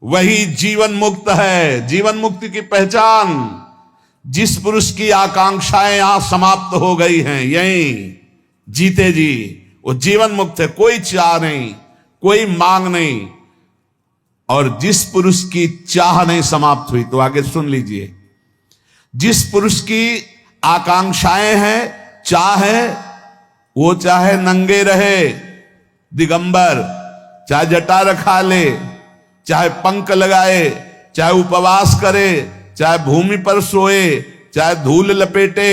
वही जीवन मुक्त है। जीवन मुक्ति की पहचान, जिस पुरुष की आकांक्षाएं यहां समाप्त हो गई हैं, यहीं जीते जी वो जीवन मुक्त है। कोई चाह नहीं, कोई मांग नहीं। और जिस पुरुष की चाह नहीं समाप्त हुई, तो आगे सुन लीजिए, जिस पुरुष की आकांक्षाएं हैं, चाह है, वो चाहे नंगे रहे दिगंबर, चाहे जटा रखा ले, चाहे पंख लगाए, चाहे उपवास करे, चाहे भूमि पर सोए, चाहे धूल लपेटे,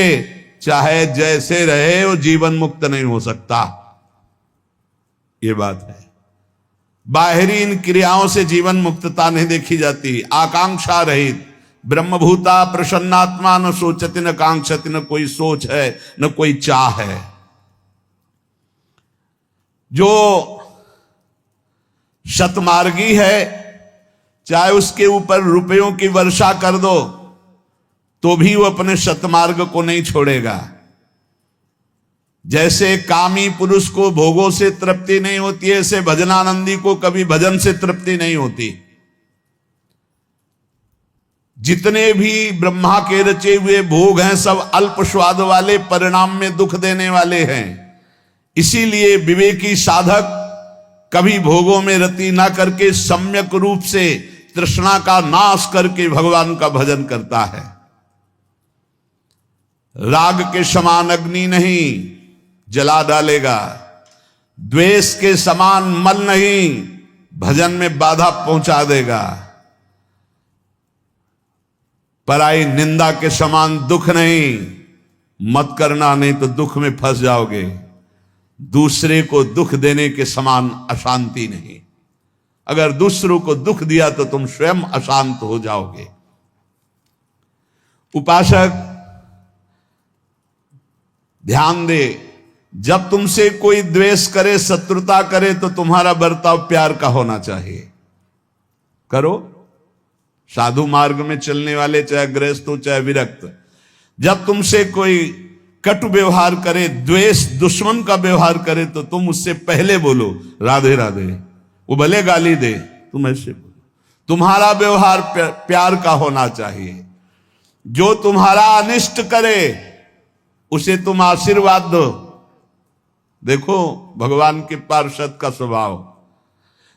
चाहे जैसे रहे, वो जीवन मुक्त नहीं हो सकता। ये बात है। बाहरी इन क्रियाओं से जीवन मुक्तता नहीं देखी जाती। आकांक्षा रहित ब्रह्मभूता प्रसन्नात्मा, न सोचति न कांक्षति, न कोई सोच है न कोई चाह है। जो शतमार्गी है, चाहे उसके ऊपर रुपयों की वर्षा कर दो तो भी वो अपने शतमार्ग को नहीं छोड़ेगा। जैसे कामी पुरुष को भोगों से तृप्ति नहीं होती है, ऐसे भजनानंदी को कभी भजन से तृप्ति नहीं होती। जितने भी ब्रह्मा के रचे हुए भोग हैं, सब अल्प स्वाद वाले, परिणाम में दुख देने वाले हैं। इसीलिए विवेकी साधक कभी भोगों में रति ना करके सम्यक रूप से तृष्णा का नाश करके भगवान का भजन करता है। राग के समान अग्नि नहीं, जला डालेगा। द्वेष के समान मल नहीं, भजन में बाधा पहुंचा देगा। पराई निंदा के समान दुख नहीं, मत करना, नहीं तो दुख में फंस जाओगे। दूसरे को दुख देने के समान अशांति नहीं। अगर दूसरों को दुख दिया तो तुम स्वयं अशांत हो जाओगे। उपासक ध्यान दे, जब तुमसे कोई द्वेष करे, शत्रुता करे, तो तुम्हारा बर्ताव प्यार का होना चाहिए। करो। साधु मार्ग में चलने वाले, चाहे गृहस्थ हो चाहे विरक्त, जब तुमसे कोई कटु व्यवहार करे, द्वेष दुश्मन का व्यवहार करे, तो तुम उससे पहले बोलो राधे राधे। वो भले गाली दे, तुम ऐसे बोलो। तुम्हारा व्यवहार प्यार का होना चाहिए। जो तुम्हारा अनिष्ट करे उसे तुम आशीर्वाद दो। देखो भगवान के पार्षद का स्वभाव।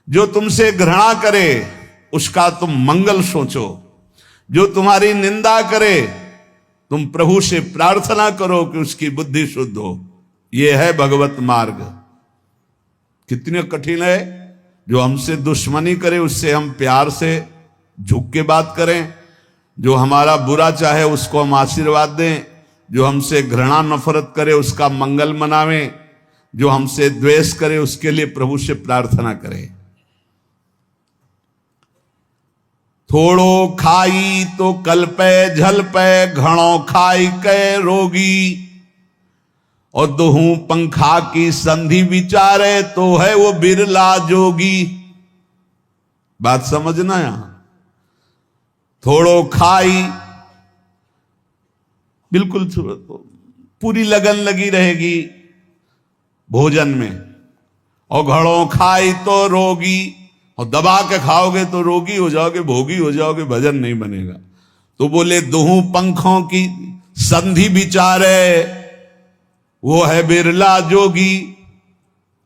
जो तुमसे घृणा करे उसका तुम मंगल सोचो। जो तुम्हारी निंदा करे, तुम प्रभु से प्रार्थना करो कि उसकी बुद्धि शुद्ध हो। यह है भगवत मार्ग। कितने कठिन है। जो हमसे दुश्मनी करे उससे हम प्यार से झुक के बात करें। जो हमारा बुरा चाहे उसको हम आशीर्वाद दें। जो हमसे घृणा नफरत करे उसका मंगल मनावें। जो हमसे द्वेष करे उसके लिए प्रभु से प्रार्थना करें। थोड़ो खाई तो कल्पे झलपे, घणो खाई के रोगी। और दोहू पंखा की संधि विचारे, तो है वो बिरला जोगी। बात समझना यहां। थोड़ो खाई, बिल्कुल पूरी लगन लगी रहेगी भोजन में। और घड़ों खाई तो रोगी, और दबा के खाओगे तो रोगी हो जाओगे, भोगी हो जाओगे, भजन नहीं बनेगा। तो बोले दोहू पंखों की संधि विचारे, वो है बिरला जोगी।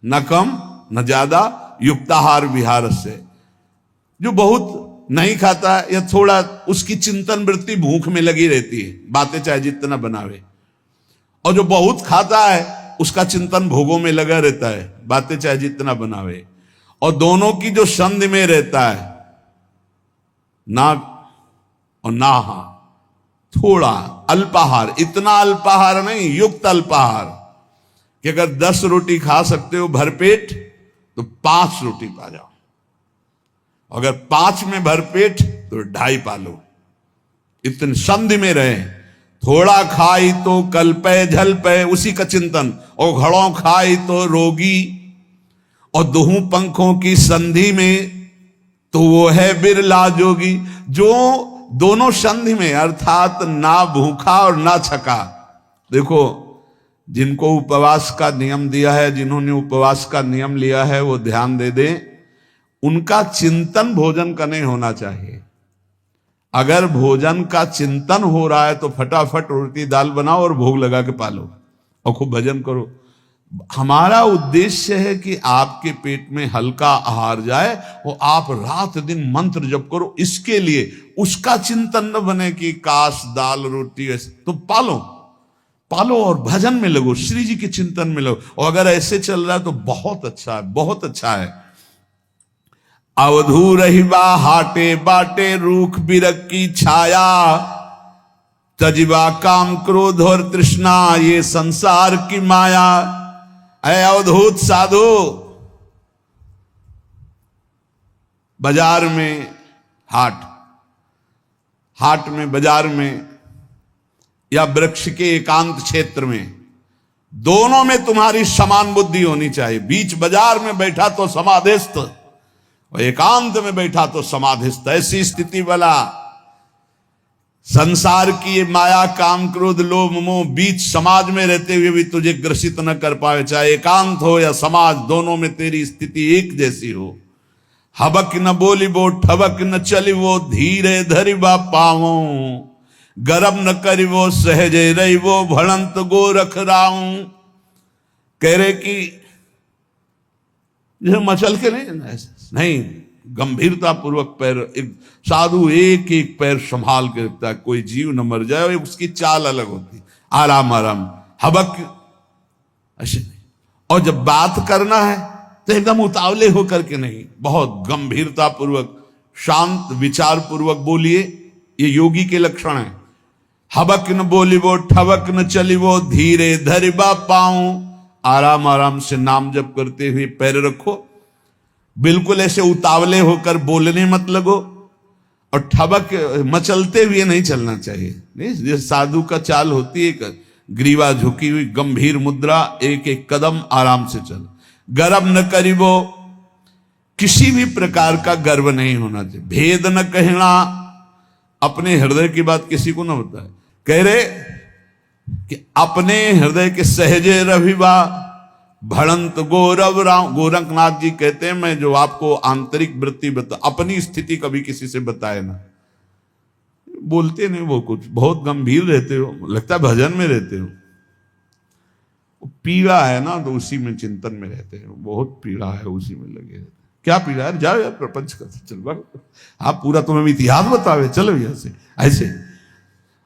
न कम न ज्यादा, युक्ताहार विहार से। जो बहुत नहीं खाता या थोड़ा, उसकी चिंतन वृत्ति भूख में लगी रहती है, बातें चाहे जितना बनावे। और जो बहुत खाता है उसका चिंतन भोगों में लगा रहता है, बातें चाहे जितना बनावे। और दोनों की जो संधि में रहता है, ना और नाहा, थोड़ा अल्पाहार, इतना अल्पाहार नहीं, युक्त अल्पाहार। कि अगर 10 रोटी खा सकते हो भरपेट, तो 5 रोटी पा जाओ। अगर 5 में भरपेट तो 2.5 पा लो। इतनी संधि में रहे। थोड़ा खाई तो कल्पे झलपे, उसी का चिंतन। और घड़ों खाई तो रोगी। और दोहू पंखों की संधि में, तो वो है बिरला जोगी। जो दोनों संधि में, अर्थात ना भूखा और ना छका। देखो जिनको उपवास का नियम दिया है, जिन्होंने उपवास का नियम लिया है, वो ध्यान दे दें। उनका चिंतन भोजन का नहीं होना चाहिए। अगर भोजन का चिंतन हो रहा है तो फटाफट रोटी दाल बनाओ और भोग लगा के पालो और खूब भजन करो। हमारा उद्देश्य है कि आपके पेट में हल्का आहार जाए और आप रात दिन मंत्र जप करो। इसके लिए उसका चिंतन न बने कि काश दाल रोटी ऐसे, तो पालो और भजन में लगो, श्री जी के चिंतन में लगो। और अगर ऐसे चल रहा है तो बहुत अच्छा है, बहुत अच्छा है। अवधू रहिबा हाटे बाटे रूख बिरक की छाया, तजिबा काम क्रोध और तृष्णा ये संसार की माया। ऐ अवधूत साधु, बाजार में हाट में बाजार में या वृक्ष के एकांत क्षेत्र में, दोनों में तुम्हारी समान बुद्धि होनी चाहिए। बीच बाजार में बैठा तो समाधिस्थ और एकांत में बैठा तो समाधिस्थ। ऐसी स्थिति वाला संसार की ये माया काम क्रोध लोभ मोह बीच समाज में रहते हुए भी तुझे ग्रसित न कर पाए, चाहे एकांत हो या समाज, दोनों में तेरी स्थिति एक जैसी हो। हबक न बोली वो ठबक न चली वो, धीरे धरिबा पावो गरम न करी वो, सहजे रही वो भड़ंत गोरख राऊं। कह रहे कि जैसे मचल के नहीं, गंभीरता पूर्वक पैर, एक साधु एक एक पैर संभाल के रखता है, कोई जीव न मर जाए। उसकी चाल अलग होती, आराम हबक ऐसे नहीं। और जब बात करना है तो एकदम उतावले होकर के नहीं, बहुत गंभीरता पूर्वक शांत विचार पूर्वक बोलिए। ये योगी के लक्षण है। हबक न बोली वो ठबक न चली वो, धीरे धरिबा पाऊं। आराम से नाम जप करते हुए पैर रखो, बिल्कुल ऐसे उतावले होकर बोलने मत लगो। और ठबक मचलते हुए नहीं चलना चाहिए। नहीं, साधु का चाल होती है ग्रीवा झुकी हुई गंभीर मुद्रा, एक एक कदम आराम से चल। गर्व न करिबो, किसी भी प्रकार का गर्व नहीं होना चाहिए। भेद न कहना, अपने हृदय की बात किसी को न बताए। कह रहे कि अपने हृदय के सहजे रविवा भड़ंत गौरव राम। गोरखनाथ जी कहते हैं मैं जो आपको आंतरिक वृत्ति बता, अपनी स्थिति कभी किसी से बताए ना। बोलते नहीं वो, कुछ बहुत गंभीर रहते हो, लगता है भजन में रहते हो। पीड़ा है ना तो उसी में चिंतन में रहते हो, बहुत पीड़ा है उसी में लगे रहते। क्या पीड़ा है, जाओ यार प्रपंच कर चल, आप पूरा तुम्हें इतिहास बतावे, चलो यहां से ऐसे।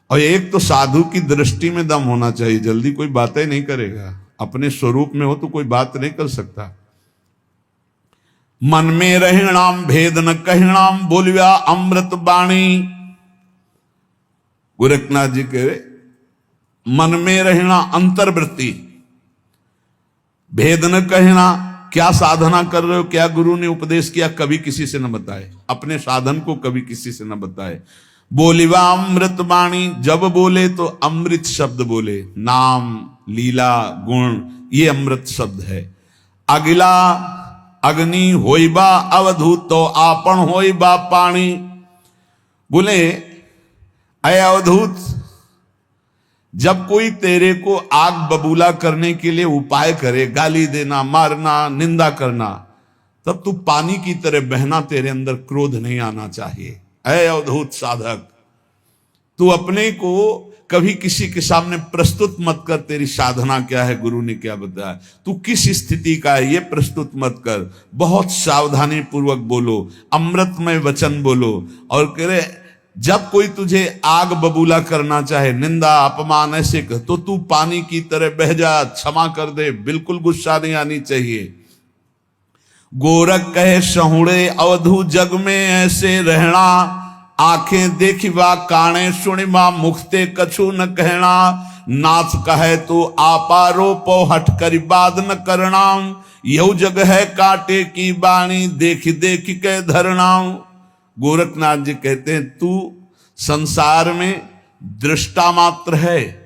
और एक तो साधु की दृष्टि में दम होना चाहिए, जल्दी कोई बातें नहीं करेगा। अपने स्वरूप में हो तो कोई बात नहीं कर सकता। मन में रहनाम भेद न कहनाम, बोलिया अमृत बाणी। गोरखनाथ जी कह रहे मन में रहना अंतर्वृत्ति, भेद न कहना। क्या साधना कर रहे हो, क्या गुरु ने उपदेश किया, कभी किसी से न बताए। अपने साधन को कभी किसी से न बताए। बोलिवा अमृत वाणी, जब बोले तो अमृत शब्द बोले। नाम लीला गुण ये अमृत शब्द है। अगिला अग्नि होइबा अवधूत तो आपन होइबा पानी। बोले अय अवधूत, जब कोई तेरे को आग बबूला करने के लिए उपाय करे, गाली देना, मारना, निंदा करना, तब तू पानी की तरह बहना, तेरे अंदर क्रोध नहीं आना चाहिए। ऐ अवधूत साधक, तू अपने को कभी किसी के सामने प्रस्तुत मत कर, तेरी साधना क्या है, गुरु ने क्या बताया, तू किस स्थिति का है, ये प्रस्तुत मत कर। बहुत सावधानी पूर्वक बोलो, अमृतमय वचन बोलो। और कह रहे जब कोई तुझे आग बबूला करना चाहे, निंदा अपमान ऐसे कर, तो तू पानी की तरह बह जा, क्षमा कर दे, बिल्कुल गुस्सा नहीं आनी चाहिए। गोरख कहे सहुड़े अवधू जग में ऐसे रहना, आंखें देखिबा काने सुनिबा मुखते कछु न कहना। नाथ कहे तो आपारो पो हट करी बात न करना। यह जग है काटे की बाणी, देख देख के धरना। गोरखनाथ जी कहते हैं तू संसार में दृष्टा मात्र है,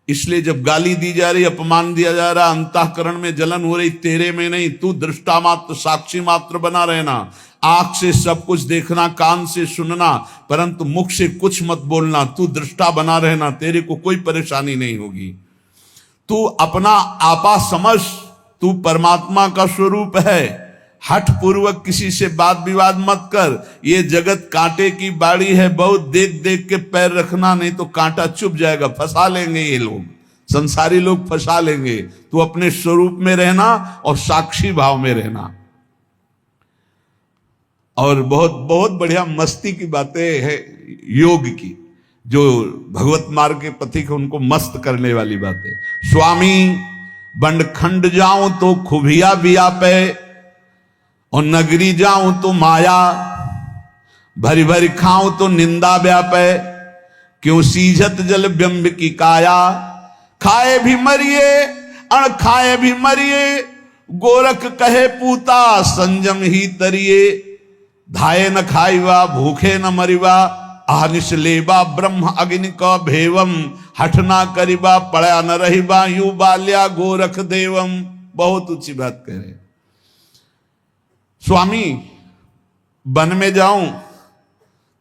इसलिए जब गाली दी जा रही, अपमान दिया जा रहा, अंतःकरण में जलन हो रही, तेरे में नहीं। तू दृष्टा मात्र, साक्षी मात्र बना रहना। आंख से सब कुछ देखना, कान से सुनना, परंतु मुख से कुछ मत बोलना। तू दृष्टा बना रहना, तेरे को कोई परेशानी नहीं होगी। तू अपना आपा समझ, तू परमात्मा का स्वरूप है। हठ पूर्वक किसी से बात विवाद मत कर, ये जगत कांटे की बाड़ी है, बहुत देख देख के पैर रखना, नहीं तो कांटा चुभ जाएगा, फंसा लेंगे ये लोग, संसारी लोग फंसा लेंगे। तो अपने स्वरूप में रहना और साक्षी भाव में रहना। और बहुत बहुत बढ़िया मस्ती की बातें है योग की, जो भगवत मार्ग के पथिक उनको मस्त करने वाली बातें। स्वामी बंडखंड जाऊं तो खुबिया व्यापे, और नगरी जाऊं तो माया, भरी भरी खाऊं तो निंदा व्यापे, क्यों सीझत जल बिंब की काया, खाए भी मरिए अण खाए भी मरिए, गोरख कहे पूता संजम ही तरिए, धाये न खाईवा भूखे न मरिवा, आहनिश लेबा ब्रह्म अग्नि का भेवम, हठ ना करिबा पड़ा न रहिबा, यू बाल्या गोरख देवम। बहुत ऊंची बात कह रहे। स्वामी वन में जाऊं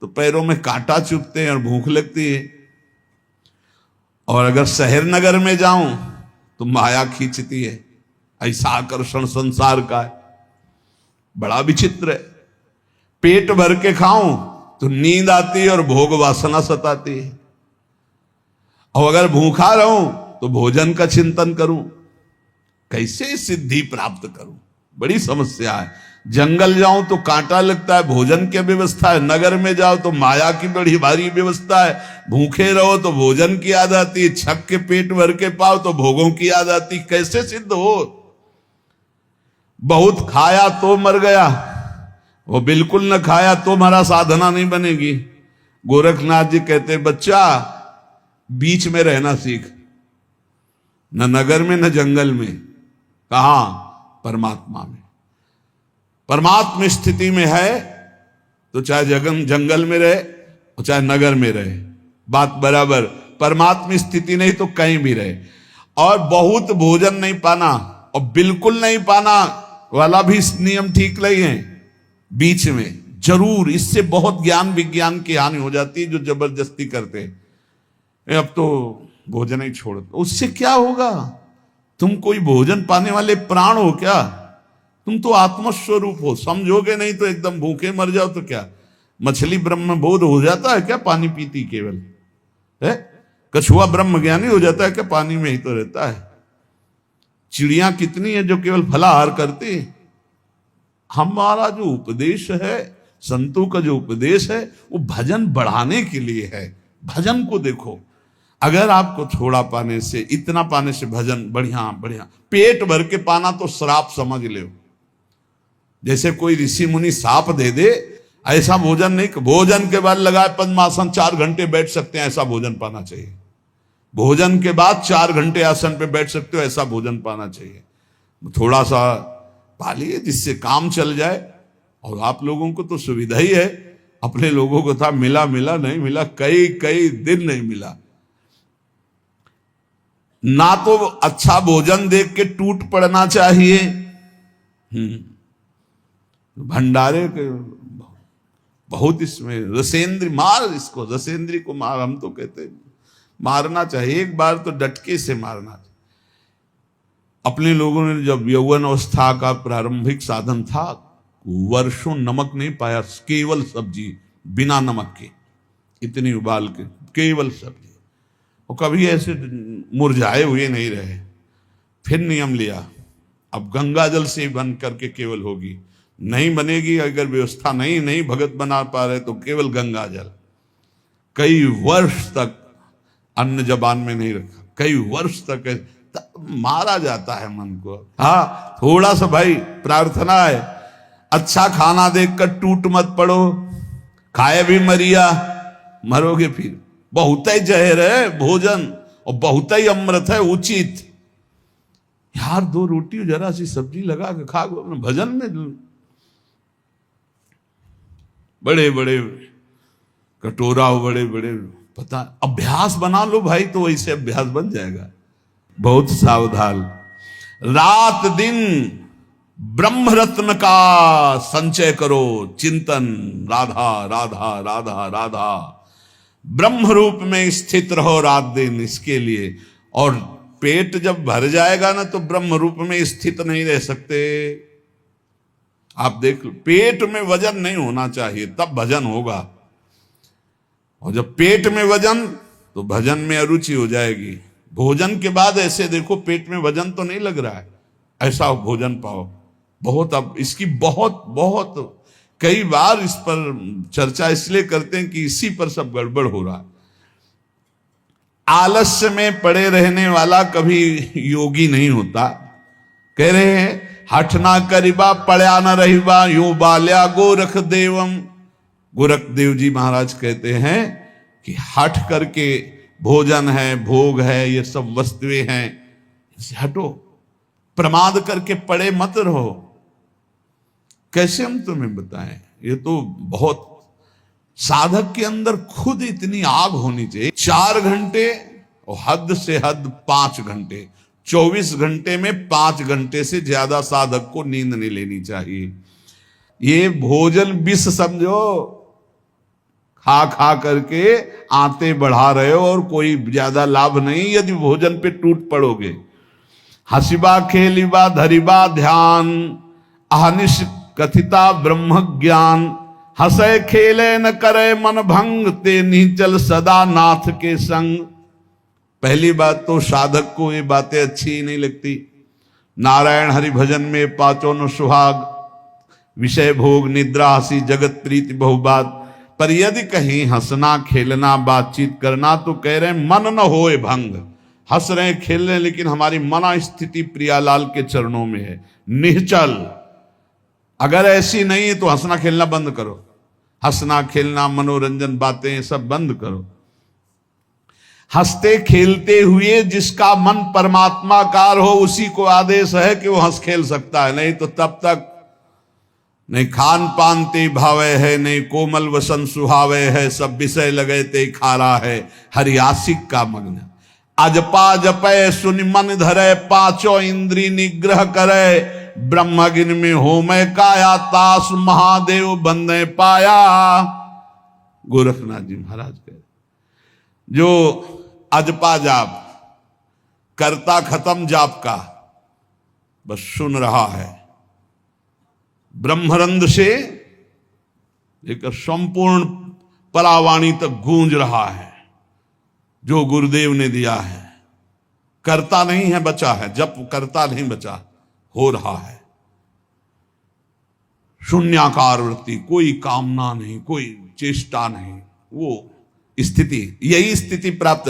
तो पैरों में कांटा चुभते हैं और भूख लगती है, और अगर शहर नगर में जाऊं तो माया खींचती है। ऐसा आकर्षण संसार का है, बड़ा विचित्र है। पेट भर के खाऊं तो नींद आती है और भोग वासना सताती है, और अगर भूखा रहूं तो भोजन का चिंतन करूं, कैसे सिद्धि प्राप्त करूं, बड़ी समस्या है। जंगल जाऊं तो कांटा लगता है, भोजन की व्यवस्था है, नगर में जाओ तो माया की बड़ी भारी व्यवस्था है, भूखे रहो तो भोजन की याद आती है, छक के पेट भर के पाओ तो भोगों की याद आती, कैसे सिद्ध हो। बहुत खाया तो मर गया, वो बिल्कुल न खाया तो हमारा साधना नहीं बनेगी। गोरखनाथ जी कहते बच्चा बीच में रहना सीख, न नगर में न जंगल में, कहां, परमात्मा में। परमात्मा स्थिति में है तो चाहे जंगल में रहे और चाहे नगर में रहे, बात बराबर। परमात्मा स्थिति नहीं तो कहीं भी रहे। और बहुत भोजन नहीं पाना और बिल्कुल नहीं पाना वाला भी नियम ठीक नहीं है, बीच में जरूर। इससे बहुत ज्ञान विज्ञान की हानि हो जाती है, जो जबरदस्ती करते हैं अब तो भोजन ही छोड़ दो। उससे क्या होगा, तुम कोई भोजन पाने वाले प्राण हो क्या, तुम तो आत्मस्वरूप हो। समझोगे नहीं तो एकदम भूखे मर जाओ तो क्या, मछली ब्रह्म बोध हो जाता है क्या पानी पीती केवल है, कछुआ ब्रह्म ज्ञानी हो जाता है क्या पानी में ही तो रहता है। चिड़िया कितनी है जो केवल फलाहार करती है। हमारा जो उपदेश है, संतों का जो उपदेश है, वो भजन बढ़ाने के लिए है। भजन को देखो, अगर आपको थोड़ा पाने से, इतना पाने से भजन बढ़िया बढ़िया, पेट भर के पाना तो श्राप समझ लो। जैसे कोई ऋषि मुनि साप दे दे, ऐसा भोजन नहीं। भोजन के बाद लगाए पद्मासन 4 घंटे बैठ सकते हैं, ऐसा भोजन पाना चाहिए। भोजन के बाद 4 घंटे आसन पे बैठ सकते हो, ऐसा भोजन पाना चाहिए। थोड़ा सा पा लिए जिससे काम चल जाए। और आप लोगों को तो सुविधा ही है, अपने लोगों को था मिला मिला नहीं मिला, कई कई दिन नहीं मिला। ना तो अच्छा भोजन देख के टूट पड़ना चाहिए। भंडारे के बहुत इसमें रसेंद्री मार, इसको रसेंद्री को मार, हम तो कहते हैं मारना चाहिए, एक बार तो डटके से मारना चाहिए। अपने लोगों ने जब यौवन अवस्था का प्रारंभिक साधन था, वर्षों नमक नहीं पाया, केवल सब्जी बिना नमक के, इतनी उबाल के केवल सब्जी, और कभी ऐसे मुरझाए हुए नहीं रहे। फिर नियम लिया, अब गंगा जल से ही बन करके केवल होगी, नहीं बनेगी अगर व्यवस्था नहीं भगत बना पा रहे तो केवल गंगा जल। कई वर्ष तक अन्न जबान में नहीं रखा, कई वर्ष तक मारा जाता है मन को। हाँ, थोड़ा सा भाई प्रार्थना है, अच्छा खाना देखकर टूट मत पड़ो, खाए भी मरिया, मरोगे फिर। बहुत ही जहर है भोजन और बहुत ही अमृत है उचित। यार 2 रोटी जरा सी सब्जी लगा के खा, भजन में बड़े बड़े कटोरा, बड़े बड़े पता, अभ्यास बना लो भाई, तो वैसे अभ्यास बन जाएगा। बहुत सावधान, रात दिन ब्रह्म रत्न का संचय करो, चिंतन राधा राधा राधा राधा, ब्रह्म रूप में स्थित रहो रात दिन इसके लिए। और पेट जब भर जाएगा ना तो ब्रह्म रूप में स्थित नहीं रह सकते। आप देख लो, पेट में वजन नहीं होना चाहिए तब भजन होगा, और जब पेट में वजन तो भजन में अरुचि हो जाएगी। भोजन के बाद ऐसे देखो पेट में वजन तो नहीं लग रहा है, ऐसा भोजन पाओ। बहुत, अब इसकी बहुत बहुत कई बार इस पर चर्चा इसलिए करते हैं कि इसी पर सब गड़बड़ हो रहा है। आलस्य में पड़े रहने वाला कभी योगी नहीं होता। कह रहे हैं हठ ना करिबा पड़ा न रहिबा यूं बाल्या गोरख देवम। गोरख देव जी महाराज कहते हैं कि हठ करके भोजन है, भोग है, ये सब वस्तुएं हैं, इसे हटो, प्रमाद करके पड़े मत रहो। कैसे हम तुम्हें बताएं, ये तो बहुत साधक के अंदर खुद इतनी आग होनी चाहिए। 4 घंटे और हद से हद 5 घंटे, 24 घंटे में 5 घंटे से ज्यादा साधक को नींद नहीं लेनी चाहिए। ये भोजन विष समझो, खा खा करके आते बढ़ा रहे हो और कोई ज्यादा लाभ नहीं यदि भोजन पे टूट पड़ोगे। हसिबा खेलिबा धरिबा ध्यान अहनिश कथिता ब्रह्म ज्ञान। हंसे खेले न करे मन भंग ते नीचल सदा नाथ के संग। पहली बात तो साधक को ये बातें अच्छी ही नहीं लगती। नारायण हरि भजन में पाचों न सुहाग, विषय भोग निद्रा हसी जगत प्रीति बहुबात। पर यदि कहीं हंसना खेलना बातचीत करना तो कह रहे हैं मन न होए भंग। हंस रहे खेल रहे लेकिन हमारी मना स्थिति प्रियालाल के चरणों में है, निश्चल। अगर ऐसी नहीं है तो हंसना खेलना बंद करो, हंसना खेलना मनोरंजन बातें सब बंद करो। हंसते खेलते हुए जिसका मन परमात्माकार हो उसी को आदेश है कि वो हंस खेल सकता है, नहीं तो तब तक नहीं खान पान ते भावे है, नहीं कोमल वसन सुहावे है, सब विषय लगे ते खारा है, हरियासिक का मग्न। अजपा जपे सुनि मन धरे, पांचों इंद्री निग्रह करे। ब्रह्मगिन में होमय काया, तास महादेव बंदे पाया। गोरखनाथ जी महाराज कहे जो अजपा जाप, करता खत्म जाप का, बस सुन रहा है, ब्रह्मरंध से लेकर संपूर्ण परावाणी तक गूंज रहा है जो गुरुदेव ने दिया है। करता नहीं है बचा है, जप करता नहीं बचा, हो रहा है। शून्याकार वृत्ति, कोई कामना नहीं, कोई चेष्टा नहीं, वो स्थिति, यही स्थिति प्राप्त।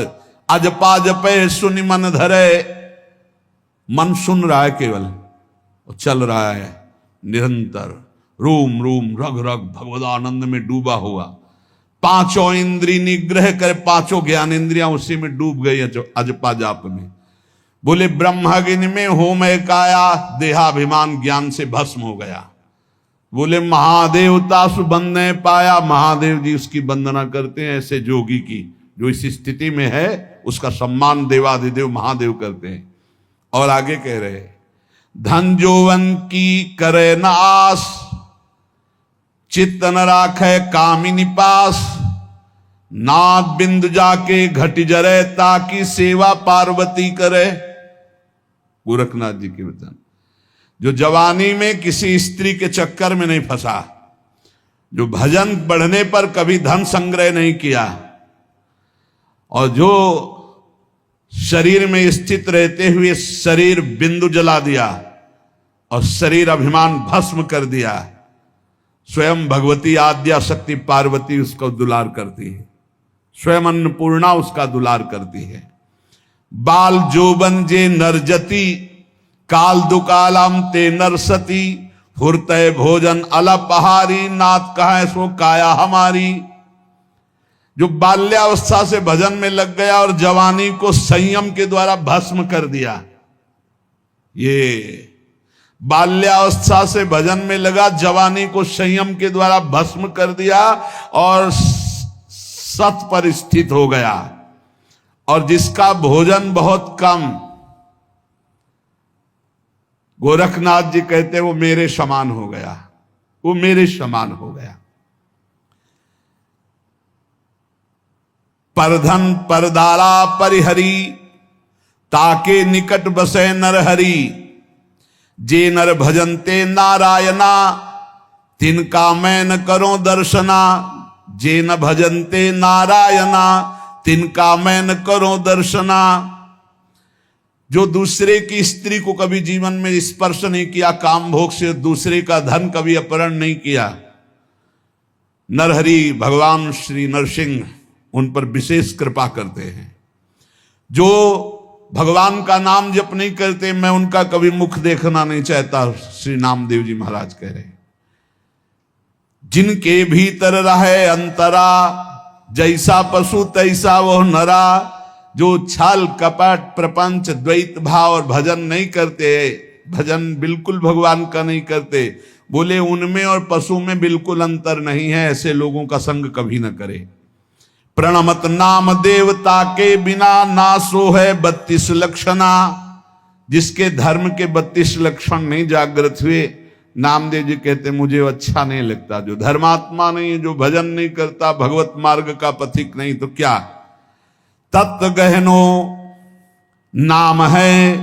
अजपा जपे सुनि मन धरे, मन सुन रहा है केवल और चल रहा है निरंतर, रूम रूम रग रग भगवदानंद में डूबा हुआ। पांचों इंद्री निग्रह कर, पांचों ज्ञान इंद्रियां उसी में डूब गई अजपा जाप में। बोले ब्रह्मगिन में होमय काया, देहाभिमान ज्ञान से भस्म हो गया। बोले महादेवता सुबंदे पाया, महादेव जी उसकी वंदना करते हैं ऐसे जोगी की, जो इस स्थिति में है उसका सम्मान देवाधिदेव महादेव करते हैं। और आगे कह रहे धन जोवन की करे न आस, चित्त न राखे कामिनी पास। नाथ बिंद जाके घट जरे, ताकि सेवा पार्वती करे। गोरखनाथ जी के वचन। जो जवानी में किसी स्त्री के चक्कर में नहीं फंसा, जो भजन बढ़ने पर कभी धन संग्रह नहीं किया, और जो शरीर में स्थित रहते हुए शरीर बिंदु जला दिया और शरीर अभिमान भस्म कर दिया, स्वयं भगवती आद्या शक्ति पार्वती उसको दुलार करती है, स्वयं अन्नपूर्णा उसका दुलार करती है। बाल जोबन जे नरजती, काल दुकालम ते नरसती। फुरते भोजन अलपहारी, नाथ कहा सो काया हमारी। जो बाल्यावस्था से भजन में लग गया और जवानी को संयम के द्वारा भस्म कर दिया, ये बाल्यावस्था से भजन में लगा, जवानी को संयम के द्वारा भस्म कर दिया और सत पर स्थित हो गया। और जिसका भोजन बहुत कम, गोरखनाथ जी कहते वो मेरे समान हो गया, वो मेरे समान हो गया। परधन परदारा परिहरी, ताके निकट बसे नरहरि। जे नर भजनते नारायणा, तिनका मैं न करो दर्शना, जे न भजनते नारायणा, तिनका मैं न करो दर्शना। जो दूसरे की स्त्री को कभी जीवन में स्पर्श नहीं किया, काम भोग से दूसरे का धन कभी अपहरण नहीं किया, नरहरि भगवान श्री नरसिंह उन पर विशेष कृपा करते हैं। जो भगवान का नाम जप नहीं करते, मैं उनका कभी मुख देखना नहीं चाहता, श्री नामदेव जी महाराज कह रहे हैं। जिनके भीतर रहे अंतरा, जैसा पशु तैसा वह नरा। जो छल कपट प्रपंच द्वैत भाव और भजन नहीं करते, भजन बिल्कुल भगवान का नहीं करते, बोले उनमें और पशु में बिल्कुल अंतर नहीं है, ऐसे लोगों का संग कभी न करे। प्रणमत नाम देवता के बिना, ना सो है 32 लक्षणा। जिसके धर्म के 32 लक्षण नहीं जागृत हुए, नामदेव जी कहते मुझे अच्छा नहीं लगता। जो धर्मात्मा नहीं है, जो भजन नहीं करता, भगवत मार्ग का पथिक नहीं, तो क्या तत्व गहनो नाम है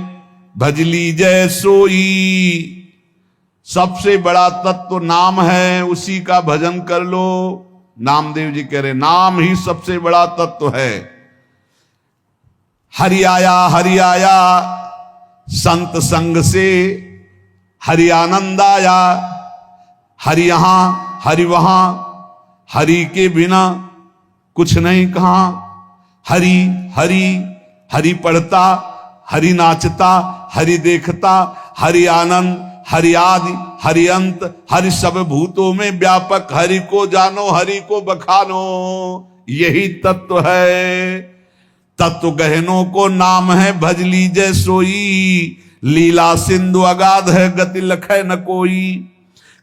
भज लीजय सोई। सबसे बड़ा तत्व नाम है, उसी का भजन कर लो। नामदेव जी कह रहे नाम ही सबसे बड़ा तत्व है। हरि आया संत संग से, हरि आनंद आया, हरि यहां हरि वहां, हरि के बिना कुछ नहीं कहा। हरि हरि हरि पढ़ता, हरि नाचता, हरि देखता, हरि आनंद, हरि आदि, हरि अंत, हरि सब भूतों में व्यापक। हरि को जानो, हरि को बखानो, यही तत्व है। तत्व गहनों को नाम है भज लीजय सोई। लीला सिंधु अगाध है, गति लखै न कोई।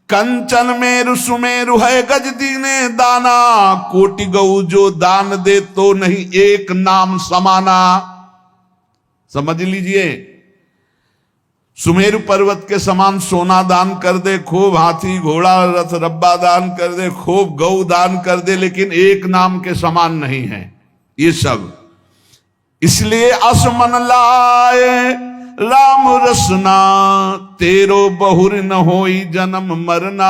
कंचन मेरु सुमेरु है गज दीने दाना। कोटि गऊ जो दान दे तो नहीं एक नाम समाना। समझ लीजिए, सुमेरु पर्वत के समान सोना दान कर दे, खूब हाथी घोड़ा रथ रब्बा दान कर दे, खूब गऊ दान कर दे, लेकिन एक नाम के समान नहीं है ये सब। इसलिए असमन लाए राम रसना, तेरो बहुर न होई जन्म मरना।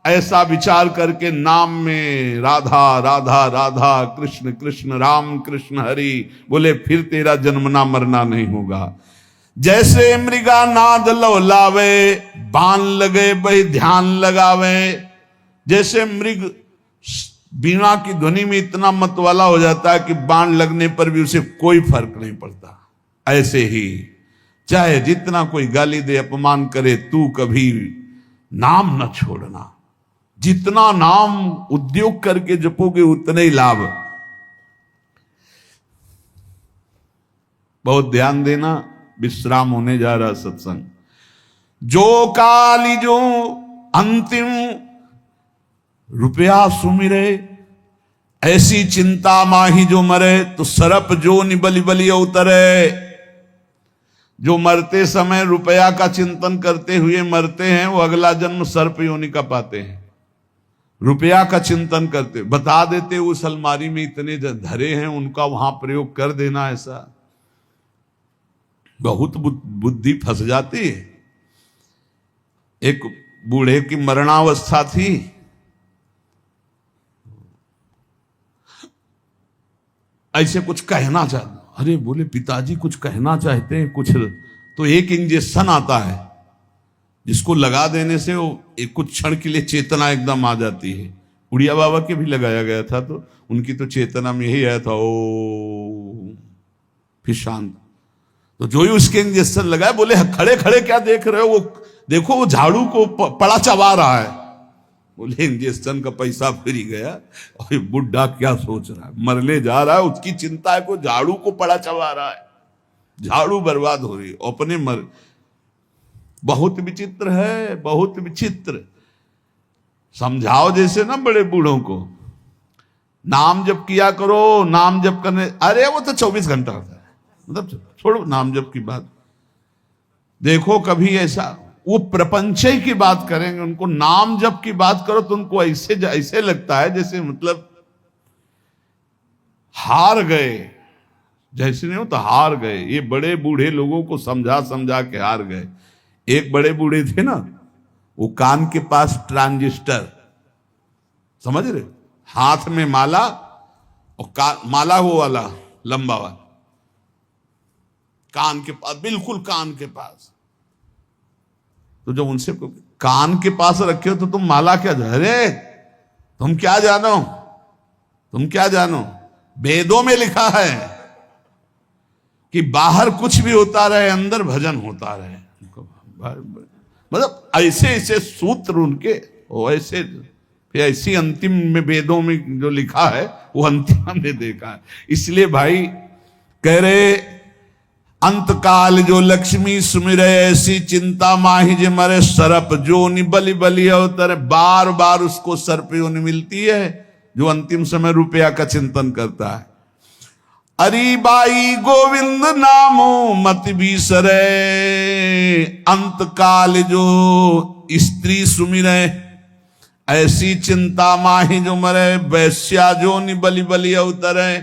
ऐसा विचार करके नाम में राधा राधा राधा, कृष्ण कृष्ण राम कृष्ण हरि बोले, फिर तेरा जन्मना मरना नहीं होगा। जैसे मृगा नाद लौलावे, बाण लगे बही ध्यान लगावे। जैसे मृग बीणा की ध्वनि में इतना मतवाला हो जाता है कि बाण लगने पर भी उसे कोई फर्क नहीं पड़ता, ऐसे ही चाहे जितना कोई गाली दे, अपमान करे, तू कभी नाम न छोड़ना। जितना नाम उद्योग करके जपोगे उतने ही लाभ। बहुत ध्यान देना, विश्राम होने जा रहा सत्संग। जो काली जो अंतिम रुपया सुमिरे, ऐसी चिंता माही जो मरे, तो सरप जो निबली बली उतरे। जो मरते समय रुपया का चिंतन करते हुए मरते हैं, वो अगला जन्म सर्प योनि का पाते हैं। रुपया का चिंतन करते, बता देते उस अलमारी में इतने धरे हैं, उनका वहां प्रयोग कर देना। ऐसा बहुत बुद्धि फंस जाती है। एक बूढ़े की मरणावस्था थी, ऐसे कुछ कहना चाहते, अरे बोले पिताजी कुछ कहना चाहते हैं कुछ, तो एक इंजेक्शन आता है जिसको लगा देने से वो एक कुछ क्षण के लिए चेतना एकदम आ जाती है। उड़िया बाबा के भी लगाया गया था, तो उनकी तो चेतना में यही आया था, ओ फिर शांत। तो जो ही उसके इंजेक्शन लगाए, बोले खड़े खड़े क्या देख रहे हो, वो देखो वो झाड़ू को पड़ा चबा रहा है। बोले इंजेक्शन का पैसा फिर ही गया, और बुढ़ा क्या सोच रहा है, मरने जा रहा है, उसकी चिंता है को झाड़ू को पड़ा चबा रहा है, झाड़ू बर्बाद हो रही, अपने मर। बहुत विचित्र है, बहुत विचित्र। समझाओ जैसे ना बड़े बूढ़ों को, नाम जप किया करो, नाम जप करने, अरे वो तो 24 घंटा होता है, मतलब छोड़ो नाम जप की बात। देखो कभी ऐसा वो प्रपंचय की बात करेंगे, उनको नाम जप की बात करो तो उनको ऐसे लगता है जैसे मतलब हार गए, जैसे नहीं हो तो हार गए। ये बड़े बूढ़े लोगों को समझा समझा के हार गए। एक बड़े बूढ़े थे ना, वो कान के पास ट्रांजिस्टर, समझ रहे, हाथ में माला और माला वो वाला लंबा वाला, कान के पास, बिल्कुल कान के पास। तो जब उनसे कान के पास रखे हो तो तुम माला क्या, अरे तुम क्या जानो, तुम क्या जानो, वेदों में लिखा है कि बाहर कुछ भी होता रहे अंदर भजन होता रहे। मतलब ऐसे ऐसे सूत्र उनके, ऐसे फिर ऐसी अंतिम में वेदों में जो लिखा है वो अंतिम हमने देखा है। इसलिए भाई कह रहे अंत काल जो लक्ष्मी सुमिरे ऐसी चिंता माही जे मरे सरप जोनि बलि बलि अवतर। बार बार उसको सर्प योनि मिलती है जो अंतिम समय रुपया का चिंतन करता है। अरी बाई गोविंद नामो मत बिसरे अंत काल जो स्त्री सुमिरे ऐसी चिंता माही जो मरे वैश्या जोनि बलि बलि अवतरे।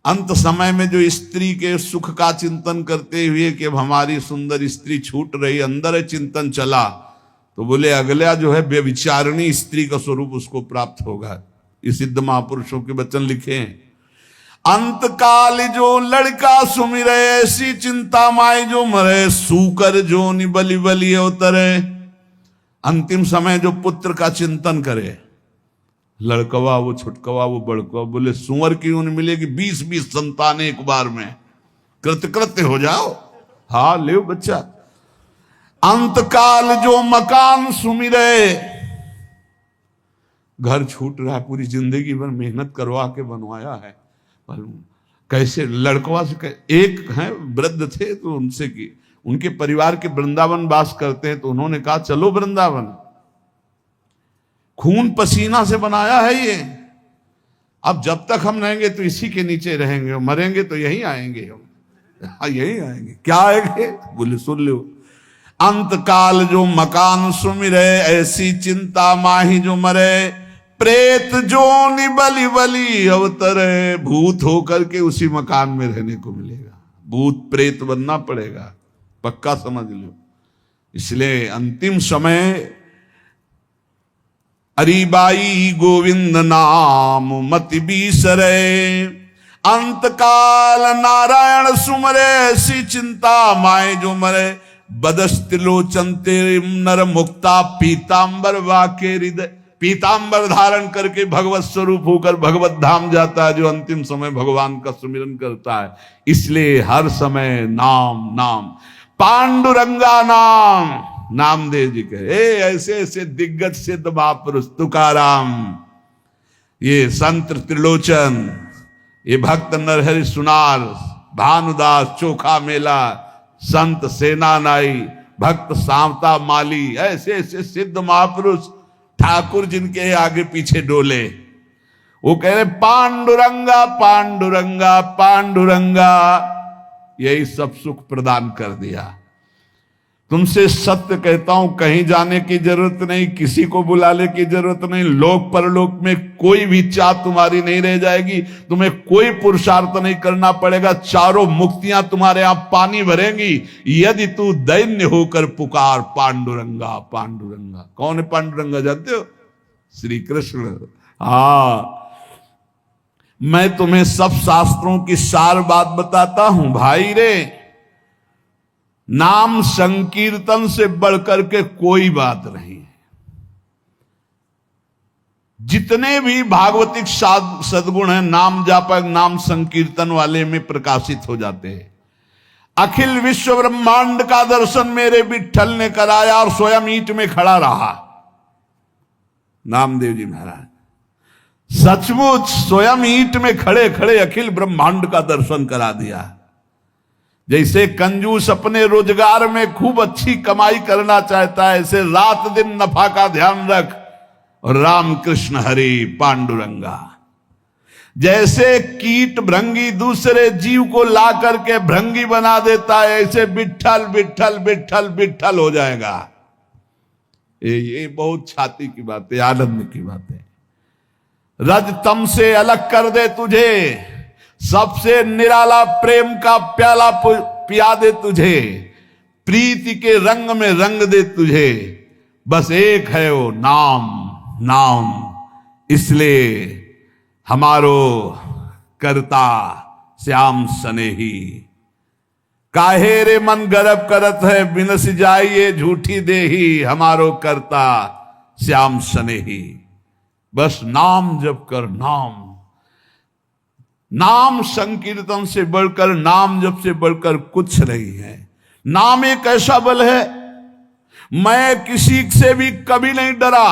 अंत समय में जो स्त्री के सुख का चिंतन करते हुए कि अब हमारी सुंदर स्त्री छूट रही, अंदर चिंतन चला तो बोले अगला जो है व्यभिचारिणी स्त्री का स्वरूप उसको प्राप्त होगा। ये सिद्ध महापुरुषों के वचन लिखे हैं। अंत काल जो लड़का सुमिरे ऐसी चिंता माई जो मरे सूकर जोनि बलि बलि अवतरे। अंतिम समय जो पुत्र का चिंतन करे, लड़कवा वो छुटकवा वो बड़कवा, बोले सुअर की ऊन मिलेगी 20-20 संतान एक बार में, कृतकृत्य हो जाओ, हाँ ले बच्चा। अंत काल जो मकान सुमिरे, घर छूट रहा, पूरी जिंदगी भर मेहनत करवा के बनवाया है, पर कैसे लड़कवा से एक है वृद्ध थे तो उनसे की उनके परिवार के वृंदावन वास करते हैं तो उन्होंने कहा चलो वृंदावन, खून पसीना से बनाया है ये, अब जब तक हम रहेंगे तो इसी के नीचे रहेंगे, मरेंगे तो यहीं आएंगे हम, यहीं आएंगे। क्या आएंगे बोले सुन लो। अंत काल जो मकान सुमिरे ऐसी चिंता माही जो मरे प्रेत जोनि बलि बलि अवतरे। भूत होकर के उसी मकान में रहने को मिलेगा, भूत प्रेत बनना पड़ेगा, पक्का समझ लो। इसलिए अंतिम समय अरीबाई गोविंद नाम मति बिसरे। अंत काल नारायण सुमरे ऐसी चिंता माए जो मरे। बदस्तिलोचन तेरे नर मुक्ता पीतांबर वाके हृदय। पीतांबर धारण करके भगवत स्वरूप होकर भगवत धाम जाता है जो अंतिम समय भगवान का सुमिरन करता है। इसलिए हर समय नाम नाम, पांडुरंगा नाम। नामदेव जी कहे ऐसे ऐसे दिग्गज सिद्ध महापुरुष, तुकाराम, ये संत त्रिलोचन, ये भक्त नरहरि सुनार, भानुदास चोखा मेला, संत सेनानाई, भक्त सावता माली, ऐसे ऐसे सिद्ध महापुरुष ठाकुर जिनके आगे पीछे डोले, वो कह रहे पांडुरंगा पांडुरंगा पांडुरंगा, यही सब सुख प्रदान कर दिया। तुमसे सत्य कहता हूं, कहीं जाने की जरूरत नहीं, किसी को बुलाने की जरूरत नहीं, लोक परलोक में कोई भी चाह तुम्हारी नहीं रह जाएगी, तुम्हें कोई पुरुषार्थ नहीं करना पड़ेगा, चारों मुक्तियां तुम्हारे यहां पानी भरेंगी यदि तू दैन्य होकर पुकार पांडुरंगा पांडुरंगा। कौन है पांडुरंगा जानते हो? श्री कृष्ण। हाँ, मैं तुम्हें सब शास्त्रों की सार बात बताता हूं भाई रे, नाम संकीर्तन से बढ़कर के कोई बात नहीं है। जितने भी भागवतिक सद्गुण हैं नाम जापक नाम संकीर्तन वाले में प्रकाशित हो जाते हैं। अखिल विश्व ब्रह्मांड का दर्शन मेरे विट्ठल ने कराया और स्वयं ईंट में खड़ा रहा। नामदेव जी महाराज सचमुच स्वयं ईंट में खड़े खड़े अखिल ब्रह्मांड का दर्शन करा दिया। जैसे कंजूस अपने रोजगार में खूब अच्छी कमाई करना चाहता है, ऐसे रात दिन नफा का ध्यान रख। और राम कृष्ण हरि पांडुरंगा, जैसे कीट भृंगी दूसरे जीव को ला करके भृंगी बना देता है, ऐसे विट्ठल विट्ठल विट्ठल विट्ठल हो जाएगा। ये बहुत छाती की बात है, आनंद की बात है। रज तम से अलग कर दे तुझे, सबसे निराला प्रेम का प्याला पिया दे तुझे, प्रीति के रंग में रंग दे तुझे, बस एक है वो नाम नाम। इसलिए हमारो करता श्याम सनेही। काहे रे मन गर्भ करत है, बिनस जाइए झूठी देही। हमारो करता श्याम सनेही। बस नाम जप कर, नाम नाम संकीर्तन से बढ़कर, नाम जप से बढ़कर कुछ नहीं है। नाम एक ऐसा बल है, मैं किसी से भी कभी नहीं डरा।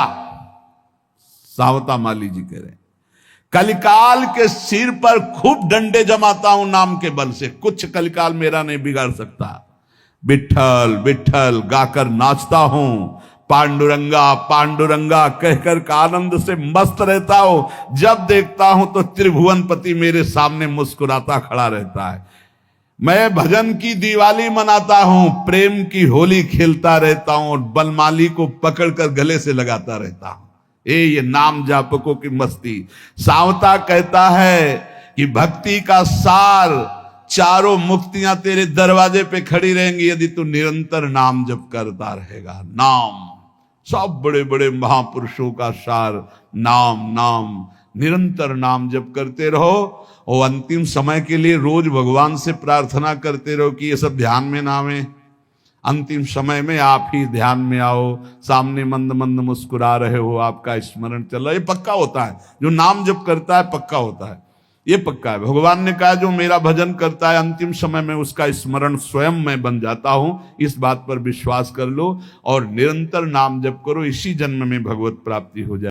सावता माली जी कह रहे हैं, कलिकाल के सिर पर खूब डंडे जमाता हूं नाम के बल से, कुछ कलिकाल मेरा नहीं बिगाड़ सकता। विठ्ठल विठ्ठल गाकर नाचता हूं, पांडुरंगा पांडुरंगा कहकर का आनंद से मस्त रहता हूं। जब देखता हूं तो त्रिभुवनपति मेरे सामने मुस्कुराता खड़ा रहता है। मैं भजन की दिवाली मनाता हूं, प्रेम की होली खेलता रहता हूं और बलमाली को पकड़कर गले से लगाता रहता हूं। ये नाम जापकों की मस्ती। सावता कहता है कि भक्ति का सार, चारों मुक्तियां तेरे दरवाजे पे खड़ी रहेंगी यदि तू निरंतर नाम जप करता रहेगा। नाम, सब बड़े बड़े महापुरुषों का सार नाम नाम। निरंतर नाम जप करते रहो और अंतिम समय के लिए रोज भगवान से प्रार्थना करते रहो कि ये सब ध्यान में ना आवे। अंतिम समय में आप ही ध्यान में आओ, सामने मंद मंद मुस्कुरा रहे हो, आपका स्मरण चल रहा है। ये पक्का होता है, जो नाम जप करता है पक्का होता है, ये पक्का है। भगवान ने कहा जो मेरा भजन करता है अंतिम समय में उसका स्मरण स्वयं मैं बन जाता हूं। इस बात पर विश्वास कर लो और निरंतर नाम जप करो, इसी जन्म में भगवत प्राप्ति हो जाए।